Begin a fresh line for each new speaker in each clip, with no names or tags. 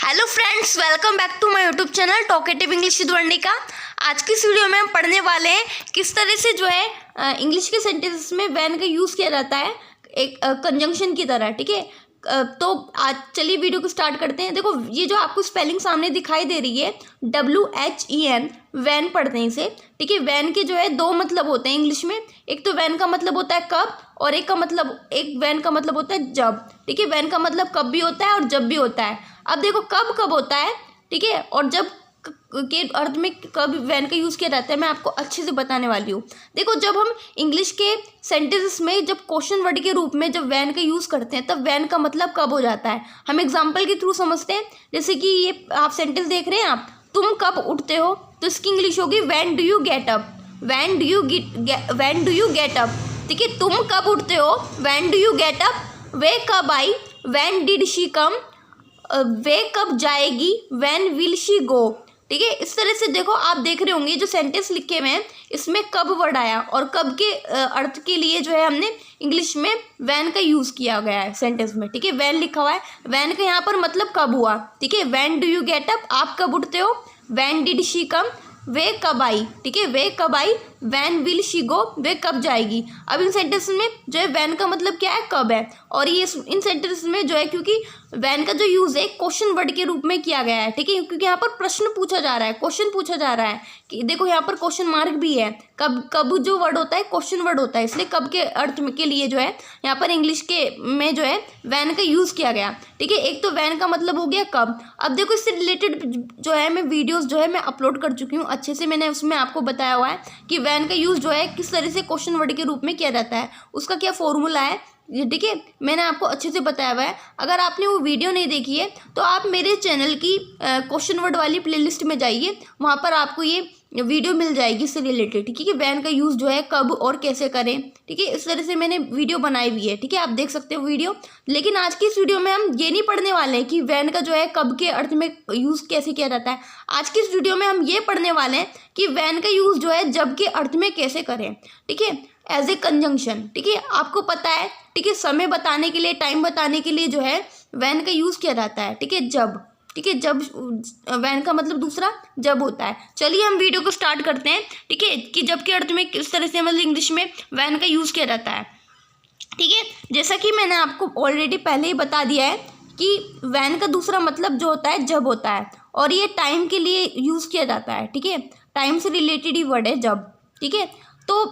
Hello friends, welcome back to my YouTube channel talkative English with Varnika. आज की इस video में हम पढ़ने वाले हैं किस तरह से जो है इंग्लिश के सेंटेंसेस में वैन का यूज़ किया जाता है एक कंजंक्शन की तरह। ठीक है, तो आज चलिए वीडियो को स्टार्ट करते हैं। देखो, ये जो आपको स्पेलिंग सामने दिखाई दे रही है WHEN, वैन पढ़ते हैं इसे। ठीक है, वैन के जो है दो मतलब होते हैं इंग्लिश में। एक तो वैन का मतलब होता है कब, और एक वैन का मतलब होता है जब। ठीक है, वैन का मतलब कब भी होता है और जब भी होता है। अब देखो, कब कब होता है, ठीक है, और जब के अर्थ में कब वैन का यूज़ किया जाता है, मैं आपको अच्छे से बताने वाली हूँ। देखो, जब हम इंग्लिश के सेंटेंसेस में जब क्वेश्चन वर्ड के रूप में जब वैन का यूज़ करते हैं, तब वैन का मतलब कब हो जाता है। हम एग्जांपल के थ्रू समझते हैं। जैसे कि ये आप सेंटेंस देख रहे हैं, आप तुम कब उठते हो, तो इसकी इंग्लिश होगी when do you get up. When do you get up. ठीक है, तुम कब उठते हो, when do you get up. वे कब आई, व्हेन डिड शी कम। वे कब जाएगी, व्हेन विल शी गो। ठीक है, इस तरह से देखो, आप देख रहे होंगे जो सेंटेंस लिखे हुए हैं इसमें कब वर्ड आया, और कब के अर्थ के लिए जो है हमने इंग्लिश में वैन का यूज़ किया गया है सेंटेंस में। ठीक है, वैन लिखा हुआ है, वैन का यहाँ पर मतलब कब हुआ। ठीक है, when do you get up, आप कब उठते हो। व्हेन डिड शी कम, वे कब आई। ठीक है, वे कब आई। व्हेन विल शी गो, वे कब जाएगी। अब इन सेंटेंस में जो है वैन का मतलब क्या है, कब है। और ये इन सेंटेंस में जो है, क्योंकि वैन का जो यूज़ है क्वेश्चन वर्ड के रूप में किया गया है। ठीक है, क्योंकि यहाँ पर प्रश्न पूछा जा रहा है, क्वेश्चन पूछा जा रहा है कि देखो, यहाँ पर क्वेश्चन मार्क भी है। कब जो वर्ड होता है क्वेश्चन वर्ड होता है, इसलिए कब के अर्थ के लिए जो है यहाँ पर इंग्लिश के में जो है वैन का यूज़ किया गया। ठीक है, एक तो वैन का मतलब हो गया कब। अब देखो, इससे रिलेटेड जो है मैं वीडियोज़ जो है मैं अपलोड कर चुकी हूँ अच्छे से। मैंने उसमें आपको बताया हुआ है कि वैन का यूज़ जो है किस तरह से क्वेश्चन वर्ड के रूप में किया जाता है, उसका क्या फॉर्मूला है। ठीक है, मैंने आपको अच्छे से बताया हुआ है। अगर आपने वो वीडियो नहीं देखी है तो आप मेरे चैनल की क्वेश्चन वर्ड वाली प्लेलिस्ट में जाइए, वहाँ पर आपको ये वीडियो मिल जाएगी इससे रिलेटेड। ठीक है, वैन का यूज़ जो है कब और कैसे करें। ठीक है, इस तरह से मैंने वीडियो बनाई हुई है। ठीक है, आप देख सकते हो वीडियो। लेकिन आज की इस वीडियो में हम ये नहीं पढ़ने वाले हैं कि वैन का जो है कब के अर्थ में यूज़ कैसे किया जाता है। आज की इस वीडियो में हम ये पढ़ने वाले हैं कि वैन का यूज़ जो है जब के अर्थ में कैसे करें। ठीक है, एज ए कंजंक्शन। ठीक है, आपको पता है। ठीक है, समय बताने के लिए, टाइम बताने के लिए जो है वैन का यूज़ किया जाता है। ठीक है, जब। ठीक है, जब वैन का मतलब दूसरा जब होता है। चलिए हम वीडियो को स्टार्ट करते हैं। ठीक है, कि जब के अर्थ में किस तरह से मतलब इंग्लिश में वैन का यूज़ किया जाता है। ठीक है, जैसा कि मैंने आपको ऑलरेडी पहले ही बता दिया है कि वैन का दूसरा मतलब जो होता है जब होता है, और ये टाइम के लिए यूज़ किया जाता है। ठीक है, टाइम से रिलेटेड ही वर्ड है जब। ठीक है, तो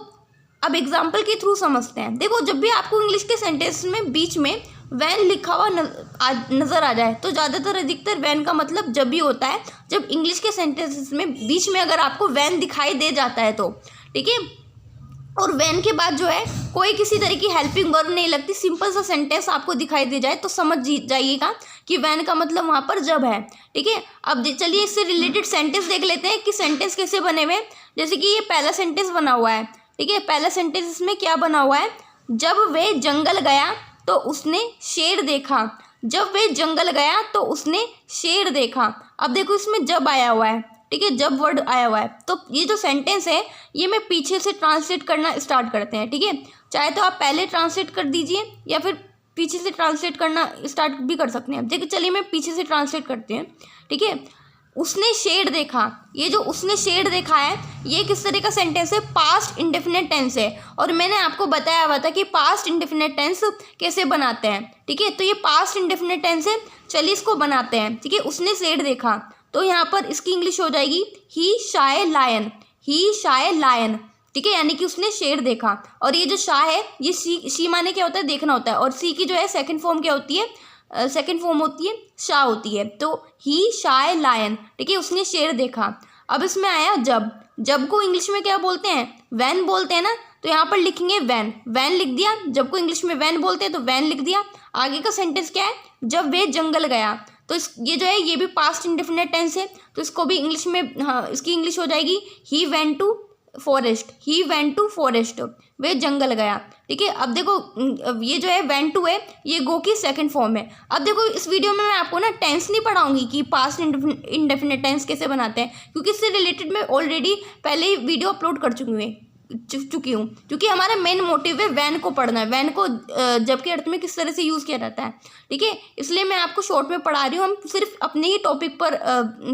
अब एग्जाम्पल के थ्रू समझते हैं। देखो, जब भी आपको इंग्लिश के सेंटेंस में बीच में वैन लिखा हुआ नज़र आ जाए, तो ज़्यादातर अधिकतर वैन का मतलब जब भी होता है, जब इंग्लिश के सेंटेंसेस में बीच में अगर आपको वैन दिखाई दे जाता है तो। ठीक है, और वैन के बाद जो है कोई किसी तरह की हेल्पिंग वर्ब नहीं लगती, सिंपल सा सेंटेंस आपको दिखाई दे जाए, तो समझ जाइएगा कि वैन का मतलब वहाँ पर जब है। ठीक है, अब चलिए इससे रिलेटेड सेंटेंस देख लेते हैं कि सेंटेंस कैसे बने हुए हैं। जैसे कि ये पहला सेंटेंस बना हुआ है। ठीक है, पहला सेंटेंस इसमें क्या बना हुआ है, जब वे जंगल गया तो उसने शेर देखा। जब वे जंगल गया तो उसने शेर देखा। अब देखो, इसमें जब आया हुआ है। ठीक है, जब वर्ड आया हुआ है, तो ये जो सेंटेंस है ये मैं पीछे से ट्रांसलेट करना स्टार्ट करते हैं। ठीक है, चाहे तो आप पहले ट्रांसलेट कर दीजिए या फिर पीछे से ट्रांसलेट करना स्टार्ट भी कर सकते हैं। देखिए, चलिए मैं पीछे से ट्रांसलेट करते हैं। ठीक है, उसने शेर देखा। ये जो उसने शेर देखा है, ये किस तरह का सेंटेंस है, पास्ट इंडेफिनिट टेंस है। और मैंने आपको बताया हुआ था कि पास्ट इंडेफिनिट टेंस कैसे बनाते हैं। ठीक है, तो ये पास्ट इंडेफिनिट टेंस है। चलिए इसको बनाते हैं। ठीक है, उसने शेर देखा, तो यहाँ पर इसकी इंग्लिश हो जाएगी ही शाय लायन। He shy lion. ठीक है, यानी कि उसने शेर देखा। और ये जो शाह है, ये शी माने क्या होता है, देखना होता है। और सी की जो है सेकंड फॉर्म क्या होती है, सेकंड फॉर्म होती है शाह होती है। तो ही शाय लायन। ठीक है, उसने शेर देखा। अब इसमें आया जब। जब को इंग्लिश में क्या बोलते हैं, वैन बोलते हैं ना, तो यहाँ पर लिखेंगे वैन। वैन लिख दिया। जब को इंग्लिश में वैन बोलते हैं तो वैन लिख दिया। आगे का सेंटेंस क्या है, जब वे जंगल गया, तो ये जो है ये भी पास्ट इंडेफिनिट टेंस है, तो इसको भी इंग्लिश में, हाँ, इसकी इंग्लिश हो जाएगी he went to forest. He went to forest, वे जंगल गया। ठीक है, अब देखो, ये जो है वेंट टू है, ये गो की सेकंड फॉर्म है। अब देखो, इस वीडियो में मैं आपको ना टेंस नहीं पढ़ाऊंगी कि पास्ट इंडेफिनिट टेंस कैसे बनाते हैं, क्योंकि इससे रिलेटेड मैं ऑलरेडी पहले ही वीडियो अपलोड कर चुकी हूँ। चुकी हूँ, क्योंकि हमारा मेन मोटिव है वैन को पढ़ना है, वैन को जब के अर्थ में किस तरह से यूज़ किया जाता है, ठीक है। इसलिए मैं आपको शॉर्ट में पढ़ा रही हूँ। हम सिर्फ अपने ही टॉपिक पर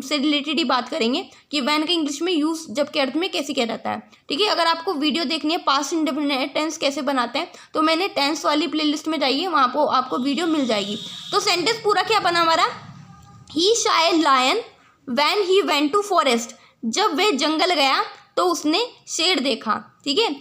से रिलेटेड ही बात करेंगे कि वैन का इंग्लिश में यूज़ जब के अर्थ में कैसे किया जाता है, ठीक है। अगर आपको वीडियो देखनी है पास्ट इंडेफिनिट टेंस कैसे बनाते हैं, तो मैंने टेंस वाली प्लेलिस्ट में जाइए, वहाँ पर आपको वीडियो मिल जाएगी। तो सेंटेंस पूरा क्या बना हमारा, he shy lion when he went to forest, जब वह जंगल गया तो उसने शेर देखा, ठीक है,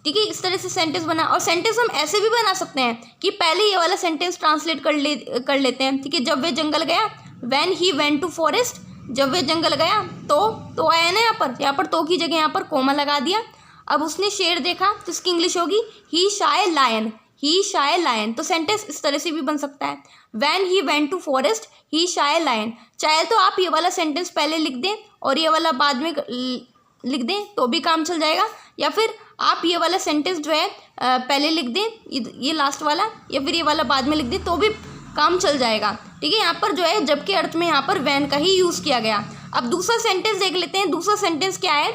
ठीक है। इस तरह से सेंटेंस बना। और सेंटेंस हम ऐसे भी बना सकते हैं कि पहले ये वाला सेंटेंस ट्रांसलेट कर लेते हैं, ठीक है। जब वह जंगल गया, when he went to forest, जब वह जंगल गया तो आया ना, यहाँ पर तो की जगह यहाँ पर कोमा लगा दिया। अब उसने शेर देखा तो इसकी इंग्लिश होगी he shy lion, he shy lion. तो सेंटेंस इस तरह से भी बन सकता है, when he went to forest he shy lion. चाहे तो आप ये वाला सेंटेंस पहले लिख दें और ये वाला बाद में लिख दें तो भी काम चल जाएगा, या फिर आप ये वाला सेंटेंस जो है पहले लिख दें, ये लास्ट वाला, या फिर ये वाला बाद में लिख दें तो भी काम चल जाएगा, ठीक है। यहाँ पर जो है जब के अर्थ में यहाँ पर वैन का ही यूज़ किया गया। अब दूसरा सेंटेंस देख लेते हैं। दूसरा सेंटेंस क्या है,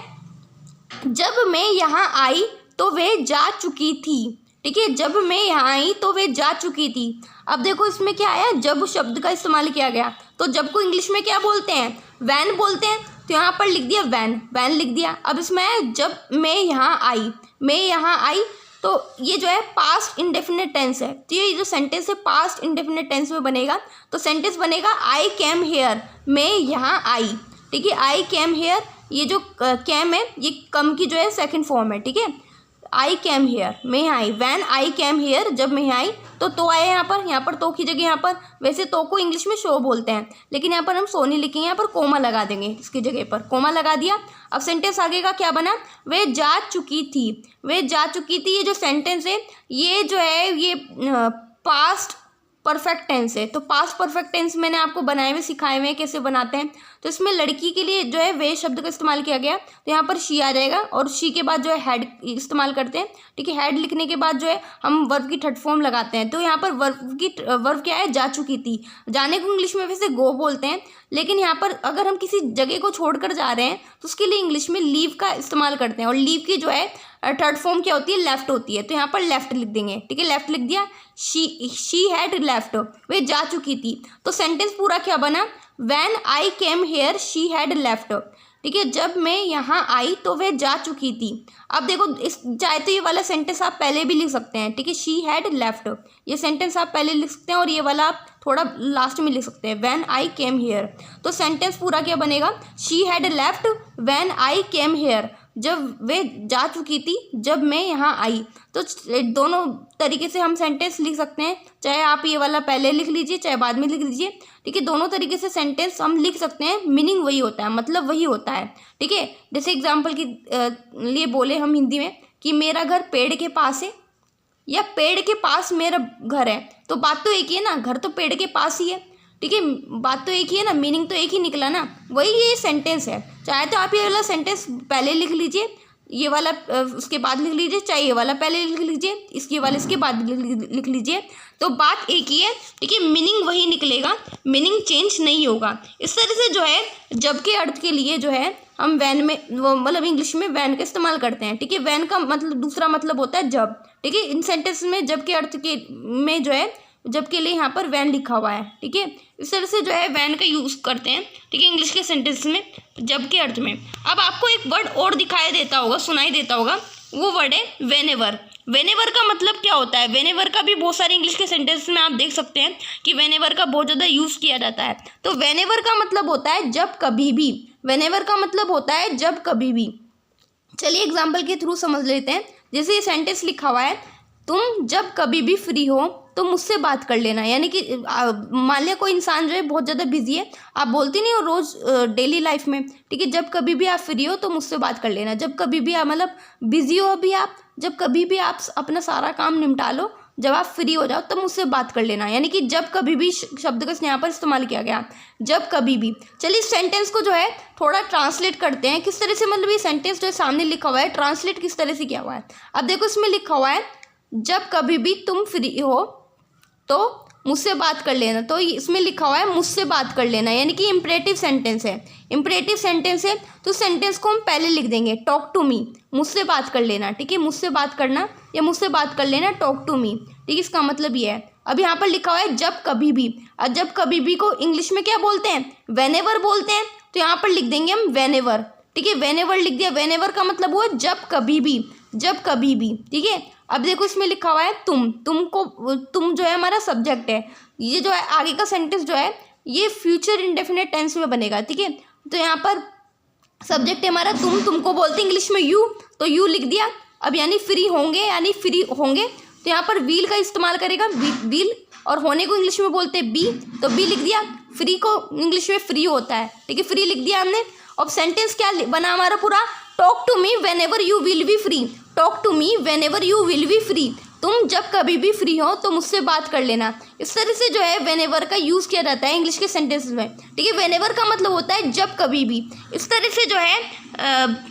जब मैं यहाँ आई तो वह जा चुकी थी, ठीक है। जब मैं यहाँ आई तो वह जा चुकी थी। अब देखो इसमें क्या आया, जब शब्द का इस्तेमाल किया गया। तो जब को इंग्लिश में क्या बोलते हैं, वैन बोलते हैं, तो यहाँ पर लिख दिया वैन, वैन लिख दिया। अब इसमें है जब मैं यहाँ आई, मैं यहाँ आई, तो ये जो है पास्ट इंडेफिनिट टेंस है। तो ये जो सेंटेंस है पास्ट इंडेफिनिट टेंस में बनेगा। तो सेंटेंस बनेगा आई कैम हेयर, मैं यहाँ आई, ठीक है। आई कैम हेयर, ये जो कैम है ये कम की जो है सेकंड फॉर्म है, ठीक है। आई कैम हेयर, मैं यहाँ आई, वैन आई कैम हेयर, जब मैं यहाँ आई तो आया यहाँ पर तो की जगह यहाँ पर, वैसे तो को इंग्लिश में शो बोलते हैं, लेकिन यहाँ पर हम सो नहीं लिखेंगे, यहाँ पर कोमा लगा देंगे, इसकी जगह पर कोमा लगा दिया। अब सेंटेंस आगे का क्या बना, वे जा चुकी थी, वे जा चुकी थी। ये जो सेंटेंस है ये जो है ये पास्ट परफेक्ट टेंस है। तो पास्ट परफेक्ट टेंस मैंने आपको बनाए हुए सिखाए हुए हैं कैसे बनाते हैं। तो इसमें लड़की के लिए जो है वे शब्द का इस्तेमाल किया गया, तो यहाँ पर शी आ जाएगा और शी के बाद जो है हेड इस्तेमाल करते हैं, ठीक है। हेड लिखने के बाद जो है हम वर्ब की थर्ड फॉर्म लगाते हैं। तो यहाँ पर वर्ब क्या है, जा चुकी थी। जाने को इंग्लिश में वैसे गो बोलते हैं, लेकिन यहाँ पर अगर हम किसी जगह को छोड़कर जा रहे हैं तो उसके लिए इंग्लिश में लीव का इस्तेमाल करते हैं, और लीव की जो है थर्ड फॉर्म क्या होती है, लेफ्ट होती है। तो यहाँ पर लेफ्ट लिख देंगे, ठीक है, लेफ्ट लिख दिया। शी हैड लेफ्ट, वे जा चुकी थी। तो सेंटेंस पूरा क्या बना, when I came here she had left, ठीक है। जब मैं यहाँ आई तो वह जा चुकी थी। अब देखो इस चाहे तो ये वाला सेंटेंस आप पहले भी लिख सकते हैं, ठीक है, शी हैड लेफ्ट, ये सेंटेंस आप पहले लिख सकते हैं और ये वाला आप थोड़ा लास्ट में लिख सकते हैं, व्हेन आई केम हेयर। तो सेंटेंस पूरा क्या बनेगा, she had left when I came here, जब वे जा चुकी थी जब मैं यहाँ आई। तो दोनों तरीके से हम सेंटेंस लिख सकते हैं, चाहे आप ये वाला पहले लिख लीजिए चाहे बाद में लिख लीजिए, ठीक है। दोनों तरीके से सेंटेंस हम लिख सकते हैं, मीनिंग वही होता है, मतलब वही होता है, ठीक है। जैसे एग्जाम्पल के लिए बोले हम हिंदी में कि मेरा घर पेड़ के पास है या पेड़ के पास मेरा घर है, तो बात तो एक ही है ना, घर तो पेड़ के पास ही है, ठीक है, बात तो एक ही है ना, मीनिंग तो एक ही निकला ना, वही ये सेंटेंस है। चाहे तो आप ये वाला सेंटेंस पहले लिख लीजिए, ये वाला उसके बाद लिख लीजिए, चाहे ये वाला पहले लिख लीजिए, इसके वाला इसके बाद लिख लीजिए, तो बात एक ही है, ठीक है, मीनिंग वही निकलेगा, मीनिंग चेंज नहीं होगा। इस तरह से जो है जब के अर्थ के लिए जो है हम वैन में मतलब इंग्लिश में वैन का इस्तेमाल करते हैं, ठीक है। वैन का मतलब दूसरा मतलब होता है जब, ठीक है। इन सेंटेंस में जब के अर्थ के में जो है जब के लिए यहाँ पर वैन लिखा हुआ है, ठीक है। इस तरह से जो है वैन का यूज़ करते हैं, ठीक है, इंग्लिश के सेंटेंस में जब के अर्थ में। अब आपको एक वर्ड और दिखाई देता होगा, सुनाई देता होगा, वो वर्ड है वेनेवर। वेनेवर का मतलब क्या होता है, वेनेवर का भी बहुत सारे इंग्लिश के सेंटेंस में आप देख सकते हैं कि वेनेवर का बहुत ज़्यादा यूज़ किया जाता है। तो वेनेवर का मतलब होता है जब कभी भी, वेनेवर का मतलब होता है जब कभी भी। चलिए एग्जाम्पल के थ्रू समझ लेते हैं। जैसे ये सेंटेंस लिखा हुआ है, तुम जब कभी भी फ्री हो तो मुझसे बात कर लेना, यानी कि मान लिया कोई इंसान जो है बहुत ज़्यादा बिजी है, आप बोलती नहीं हो रोज़ डेली लाइफ में, ठीक है, जब कभी भी आप फ्री हो तो मुझसे बात कर लेना। जब कभी भी आप मतलब बिजी हो अभी आप, जब कभी भी आप अपना सारा काम निपटा लो, जब आप फ्री हो जाओ तब मुझसे बात कर लेना, यानी कि जब कभी भी शब्द का यहाँ पर इस्तेमाल किया गया, जब कभी भी। चलिए इस सेंटेंस को जो है थोड़ा ट्रांसलेट करते हैं, किस तरह से, मतलब ये सेंटेंस जो है सामने लिखा हुआ है ट्रांसलेट किस तरह से किया हुआ है। अब देखो इसमें लिखा हुआ है, जब कभी भी तुम फ्री हो तो मुझसे बात कर लेना। तो इसमें लिखा हुआ है मुझसे बात कर लेना, यानी कि इम्परेटिव सेंटेंस है। इम्परेटिव सेंटेंस है तो सेंटेंस को हम पहले लिख देंगे टॉक टू मी, मुझसे बात कर लेना। ठीक है, मुझसे बात करना या मुझसे बात कर लेना, टॉक टू मी। ठीक है, इसका मतलब ये है। अब यहाँ पर लिखा हुआ है जब कभी भी। और जब कभी भी को इंग्लिश में क्या बोलते हैं? वेनेवर बोलते हैं। तो यहाँ पर लिख देंगे हम वेनेवर। ठीक है, वेनेवर लिख दिया। वेनेवर का मतलब हुआ जब कभी भी, जब कभी भी। ठीक है, अब देखो इसमें लिखा हुआ है तुम। तुम जो है हमारा सब्जेक्ट है। ये जो है आगे का सेंटेंस जो है ये फ्यूचर इंडेफिनिट टेंस में बनेगा। ठीक है, तो यहाँ पर सब्जेक्ट है हमारा तुम, तुमको बोलते हैं इंग्लिश में यू, तो यू लिख दिया। अब यानी फ्री होंगे, यानी फ्री होंगे, तो यहाँ पर व्हील का इस्तेमाल करेगा, व्हील। और होने को इंग्लिश में बोलते हैं बी, तो बी लिख दिया। फ्री को इंग्लिश में फ्री होता है। ठीक है, फ्री लिख दिया हमने। अब सेंटेंस क्या बना हमारा पूरा? Talk to me whenever you will be free. Talk to me whenever you will be free. तुम जब कभी भी फ्री हो तो मुझसे बात कर लेना। इस तरह से जो है वेन एवर का यूज़ किया जाता है इंग्लिश के सेंटेंसेस में। ठीक है, वेन एवर का मतलब होता है जब कभी भी। इस तरह से जो है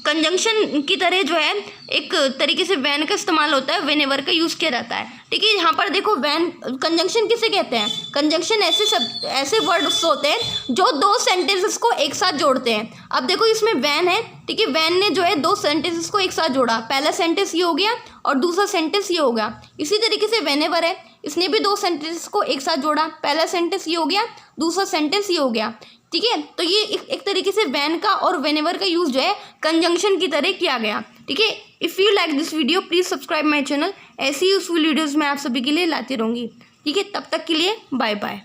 कंजंक्शन की तरह जो है एक तरीके से वैन का इस्तेमाल होता है, वेन एवर का यूज़ किया जाता है। ठीक है, यहाँ पर देखो वैन कंजंक्शन किसे कहते हैं? कंजंक्शन ऐसे वर्ड्स होते हैं जो दो सेंटेंसेस को एक साथ जोड़ते हैं। अब देखो इसमें वैन है। ठीक है, वैन ने जो है दो सेंटेंसेस को एक साथ जोड़ा। पहला सेंटेंस ये हो गया और दूसरा सेंटेंस ये हो गया। इसी तरीके से वेनेवर है, इसने भी दो सेंटेंसेस को एक साथ जोड़ा। पहला सेंटेंस ये हो गया, दूसरा सेंटेंस ये हो गया। ठीक है, तो ये एक तरीके से वैन का और वेनेवर का यूज़ जो है कंजंक्शन की तरह किया गया। ठीक है, if you like this video please subscribe my channel. ऐसी यूजफुल वीडियोज़ मैं आप सभी के लिए लाती रहूँगी। ठीक है, तब तक के लिए बाय बाय।